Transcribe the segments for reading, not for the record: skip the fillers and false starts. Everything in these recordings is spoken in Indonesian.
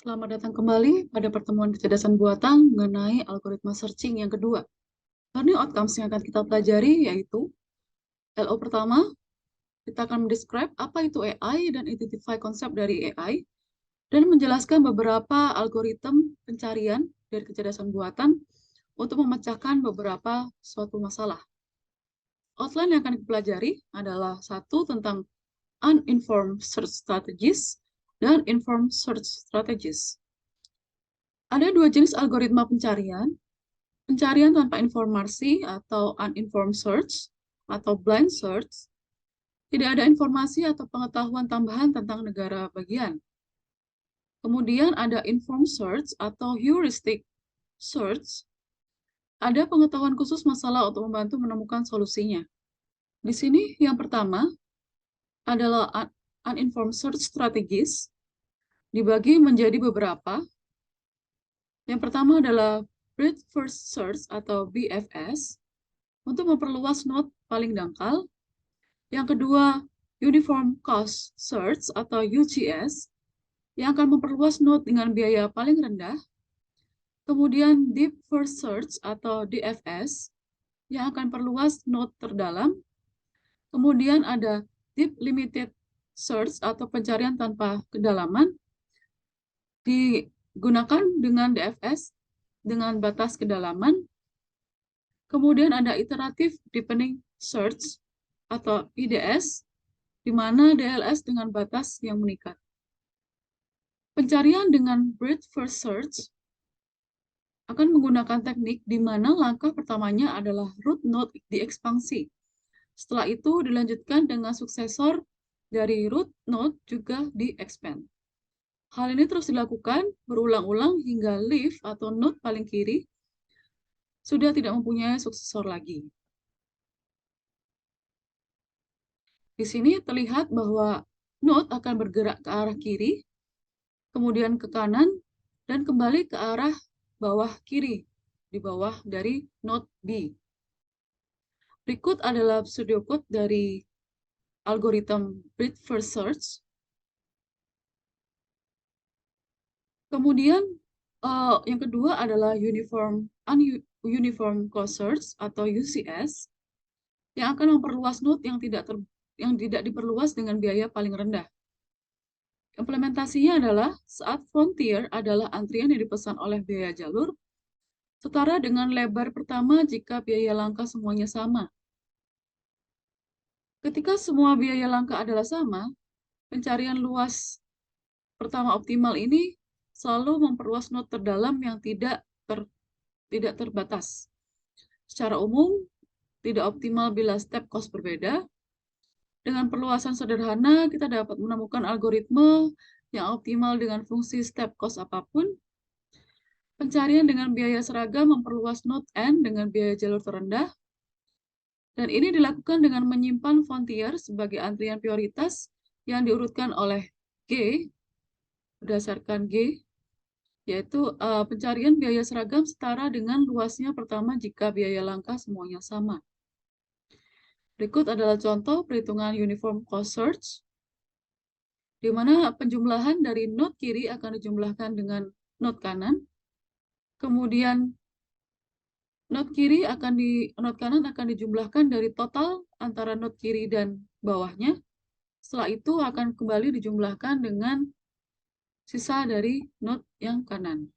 Selamat datang kembali pada pertemuan kecerdasan buatan mengenai algoritma searching yang kedua. Learning outcomes yang akan kita pelajari yaitu LO pertama, kita akan mendescribe apa itu AI dan identify konsep dari AI, dan menjelaskan beberapa algoritma pencarian dari kecerdasan buatan untuk memecahkan beberapa suatu masalah. Outline yang akan dipelajari adalah satu tentang uninformed search strategies dan informed search strategies. Ada dua jenis algoritma pencarian tanpa informasi atau uninformed search atau blind search. Tidak ada informasi atau pengetahuan tambahan tentang negara bagian. Kemudian ada informed search atau heuristic search. Ada pengetahuan khusus masalah untuk membantu menemukan solusinya. Di sini yang pertama adalah uninformed search strategies, dibagi menjadi beberapa. Yang pertama adalah breadth first search atau BFS, untuk memperluas node paling dangkal. Yang kedua, uniform cost search atau UCS, yang akan memperluas node dengan biaya paling rendah. Kemudian deep first search atau DFS, yang akan perluas node terdalam. Kemudian ada deep limited search atau pencarian tanpa kedalaman, digunakan dengan DFS dengan batas kedalaman. Kemudian ada iterative deepening search atau IDS, di mana DLS dengan batas yang meningkat. Pencarian dengan breadth first search akan menggunakan teknik di mana langkah pertamanya adalah root node diekspansi. Setelah itu dilanjutkan dengan suksesor dari root node juga diexpand. Hal ini terus dilakukan berulang-ulang hingga leaf atau node paling kiri sudah tidak mempunyai suksesor lagi. Di sini terlihat bahwa node akan bergerak ke arah kiri, kemudian ke kanan, dan kembali ke arah bawah kiri, di bawah dari node B. Berikut adalah pseudocode dari algoritma breadth first search. Kemudian yang kedua adalah uniform cost search atau UCS, yang akan memperluas node yang tidak diperluas dengan biaya paling rendah. Implementasinya adalah saat frontier adalah antrian yang dipesan oleh biaya jalur, setara dengan lebar pertama jika biaya langkah semuanya sama. Ketika semua biaya langkah adalah sama, pencarian luas pertama optimal ini selalu memperluas node terdalam yang tidak terbatas. Secara umum, tidak optimal bila step cost berbeda. Dengan perluasan sederhana, kita dapat menemukan algoritma yang optimal dengan fungsi step cost apapun. Pencarian dengan biaya seragam memperluas node N dengan biaya jalur terendah. Dan ini dilakukan dengan menyimpan frontier sebagai antrian prioritas yang diurutkan oleh G, berdasarkan G, yaitu pencarian biaya seragam setara dengan luasnya pertama jika biaya langkah semuanya sama. Berikut adalah contoh perhitungan uniform cost search, di mana penjumlahan dari node kiri akan dijumlahkan dengan node kanan. Kemudian node kanan akan dijumlahkan dari total antara node kiri dan bawahnya. Setelah itu akan kembali dijumlahkan dengan sisa dari node yang kanan.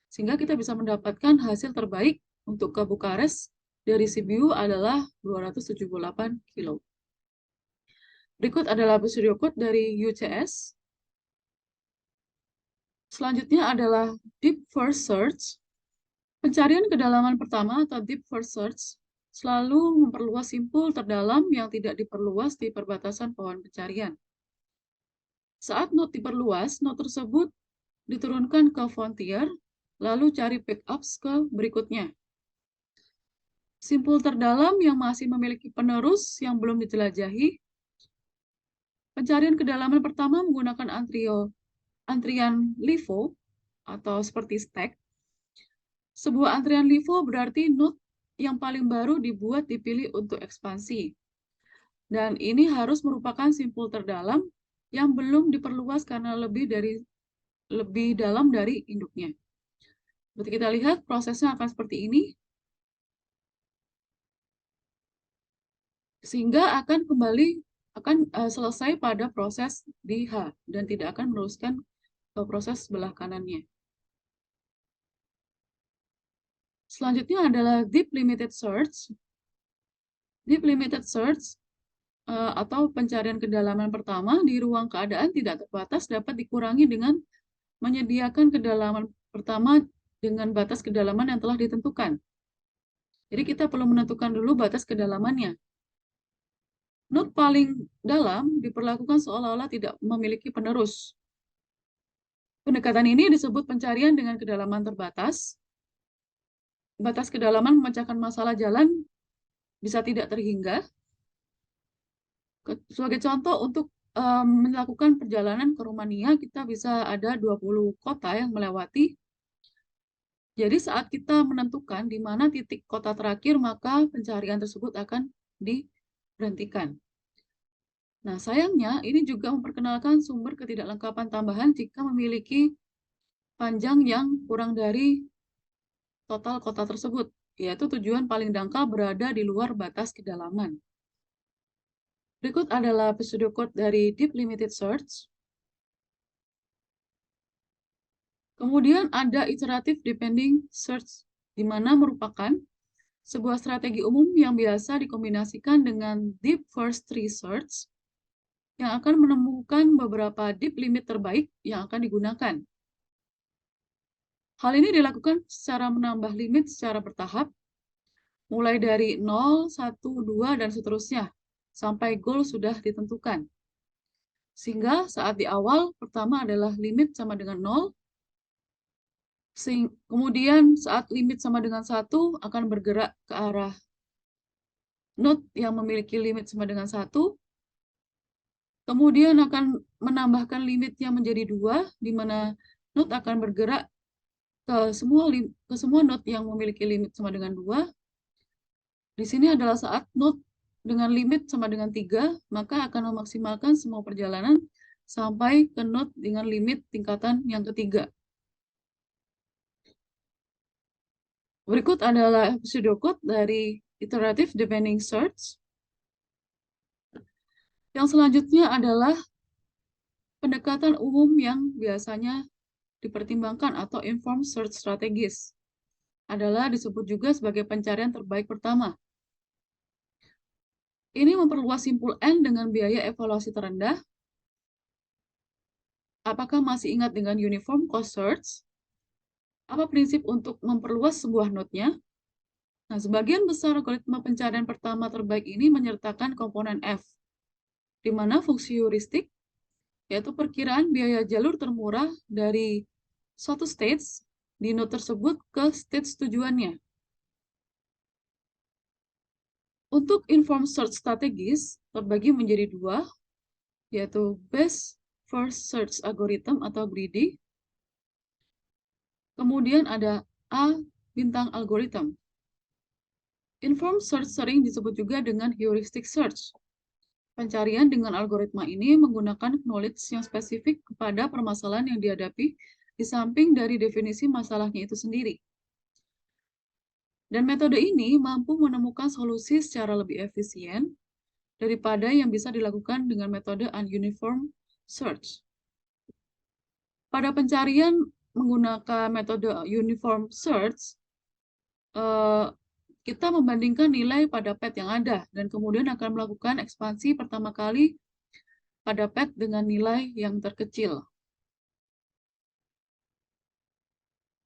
Sehingga kita bisa mendapatkan hasil terbaik untuk ke Bukares dari CPU adalah 278 kilo. Berikut adalah pseudocode dari UCS. Selanjutnya adalah deep first search. Pencarian kedalaman pertama atau deep first search selalu memperluas simpul terdalam yang tidak diperluas di perbatasan pohon pencarian. Saat node diperluas, node tersebut diturunkan ke frontier, lalu cari backups ke berikutnya. Simpul terdalam yang masih memiliki penerus yang belum dijelajahi. Pencarian kedalaman pertama menggunakan antrian LIFO atau seperti stack. Sebuah antrian LIFO berarti node yang paling baru dipilih untuk ekspansi. Dan ini harus merupakan simpul terdalam yang belum diperluas karena lebih dari lebih dalam dari induknya. Seperti kita lihat, prosesnya akan seperti ini, sehingga akan selesai pada proses di H, dan tidak akan meneruskan ke proses sebelah kanannya. Selanjutnya adalah Deep Limited Search. Deep Limited Search atau pencarian kedalaman pertama di ruang keadaan tidak terbatas dapat dikurangi dengan menyediakan kedalaman pertama dengan batas kedalaman yang telah ditentukan. Jadi kita perlu menentukan dulu batas kedalamannya. Node paling dalam diperlakukan seolah-olah tidak memiliki penerus. Pendekatan ini disebut pencarian dengan kedalaman terbatas. Batas kedalaman memecahkan masalah jalan bisa tidak terhingga. Sebagai contoh, untuk melakukan perjalanan ke Rumania, kita bisa ada 20 kota yang melewati. Jadi saat kita menentukan di mana titik kota terakhir, maka pencarian tersebut akan diberhentikan. Nah, sayangnya ini juga memperkenalkan sumber ketidaklengkapan tambahan jika memiliki panjang yang kurang dari total kota tersebut, yaitu tujuan paling dangkal berada di luar batas kedalaman. Berikut adalah pseudocode dari Deep Limited Search. Kemudian ada Iterative Depending Search, di mana merupakan sebuah strategi umum yang biasa dikombinasikan dengan Deep First Tree Search, yang akan menemukan beberapa deep limit terbaik yang akan digunakan. Hal ini dilakukan secara menambah limit secara bertahap, mulai dari 0, 1, 2, dan seterusnya, sampai goal sudah ditentukan. Sehingga saat di awal, pertama adalah limit sama dengan 0, kemudian saat limit sama dengan 1 akan bergerak ke arah node yang memiliki limit sama dengan 1, kemudian akan menambahkan limitnya menjadi 2, di mana node akan bergerak ke semua node yang memiliki limit sama dengan 2. Di sini adalah saat node dengan limit sama dengan 3, maka akan memaksimalkan semua perjalanan sampai ke node dengan limit tingkatan yang ketiga. Berikut adalah pseudocode dari Iterative Depending Search. Yang selanjutnya adalah pendekatan umum yang biasanya dipertimbangkan atau Informed Search Strategies. Adalah disebut juga sebagai pencarian terbaik pertama. Ini memperluas simpul N dengan biaya evaluasi terendah. Apakah masih ingat dengan Uniform Cost Search? Apa prinsip untuk memperluas sebuah node-nya? Nah, sebagian besar algoritma pencarian pertama terbaik ini menyertakan komponen F, di mana fungsi heuristik, yaitu perkiraan biaya jalur termurah dari suatu stage di node tersebut ke stage tujuannya. Untuk informed search strategies terbagi menjadi dua, yaitu best first search algorithm atau greedy. Kemudian ada A bintang algorithm. Informed search sering disebut juga dengan heuristic search. Pencarian dengan algoritma ini menggunakan knowledge yang spesifik kepada permasalahan yang dihadapi di samping dari definisi masalahnya itu sendiri. Dan metode ini mampu menemukan solusi secara lebih efisien daripada yang bisa dilakukan dengan metode ununiform search. Pada pencarian menggunakan metode uniform search, kita membandingkan nilai pada pet yang ada dan kemudian akan melakukan ekspansi pertama kali pada pet dengan nilai yang terkecil.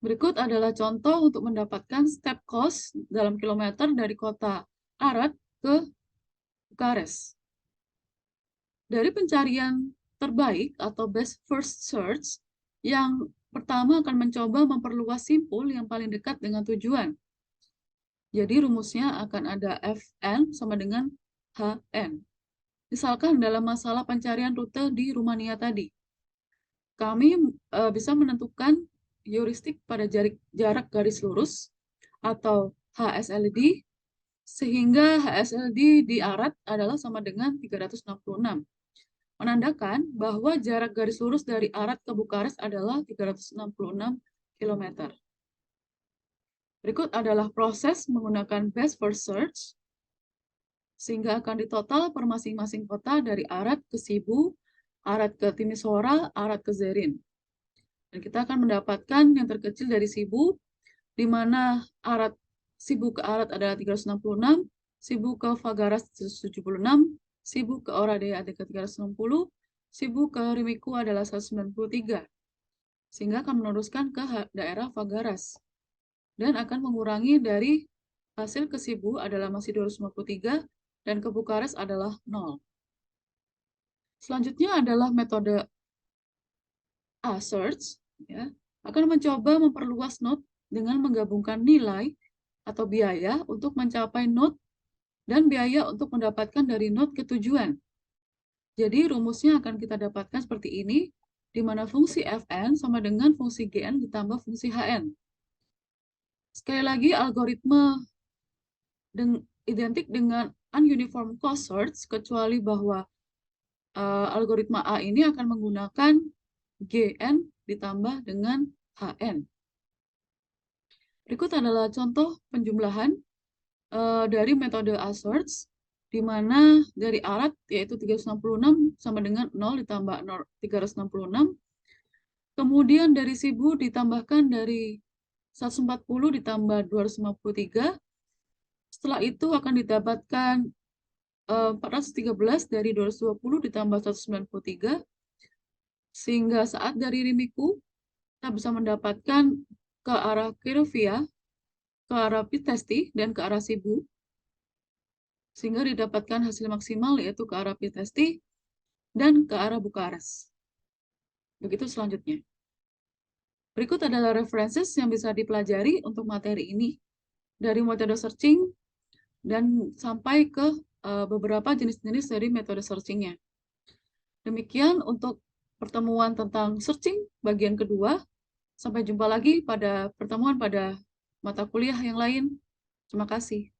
Berikut adalah contoh untuk mendapatkan step cost dalam kilometer dari kota Arad ke Bukares. Dari pencarian terbaik atau best first search, yang pertama akan mencoba memperluas simpul yang paling dekat dengan tujuan. Jadi rumusnya akan ada Fn sama dengan Hn. Misalkan dalam masalah pencarian rute di Rumania tadi, kami bisa menentukan heuristik pada jarak garis lurus atau HSLD, sehingga HSLD di Arad adalah sama dengan 366. menandakan bahwa jarak garis lurus dari Arad ke Bukares adalah 366 km. Berikut adalah proses menggunakan best first search, sehingga akan ditotal per masing-masing kota dari Arad ke Sibu, Arad ke Timisoara, Arad ke Zerin. Dan kita akan mendapatkan yang terkecil dari Sibu, di mana Sibu ke Arad adalah 366, Sibu ke Fagaras 76, Sibu ke Oradea ada 360, Sibu ke Rimiku adalah 193, sehingga akan meneruskan ke daerah Fagaras dan akan mengurangi dari hasil ke Sibu adalah masih 253 dan ke Bukares adalah 0. Selanjutnya adalah metode A-search, ya, akan mencoba memperluas node dengan menggabungkan nilai atau biaya untuk mencapai node dan biaya untuk mendapatkan dari node ke tujuan. Jadi rumusnya akan kita dapatkan seperti ini, di mana fungsi Fn sama dengan fungsi Gn ditambah fungsi Hn. Sekali lagi, algoritma identik dengan ununiform cost search, kecuali bahwa algoritma A ini akan menggunakan Gn ditambah dengan Hn. Berikut adalah contoh penjumlahan dari metode A-search, di mana dari Arad yaitu 366 sama dengan 0 ditambah 366. Kemudian dari Sibu ditambahkan dari 140 ditambah 253. Setelah itu akan didapatkan 413 dari 220 ditambah 193. Sehingga saat dari Rimiku, kita bisa mendapatkan ke arah Kirovia, ke arah Pitesti, dan ke arah Sibu. Sehingga didapatkan hasil maksimal yaitu ke arah Pitesti dan ke arah Bukares. Begitu selanjutnya. Berikut adalah references yang bisa dipelajari untuk materi ini dari metode searching dan sampai ke beberapa jenis-jenis dari metode searchingnya. Demikian untuk pertemuan tentang searching bagian kedua. Sampai jumpa lagi pada pertemuan pada mata kuliah yang lain. Terima kasih.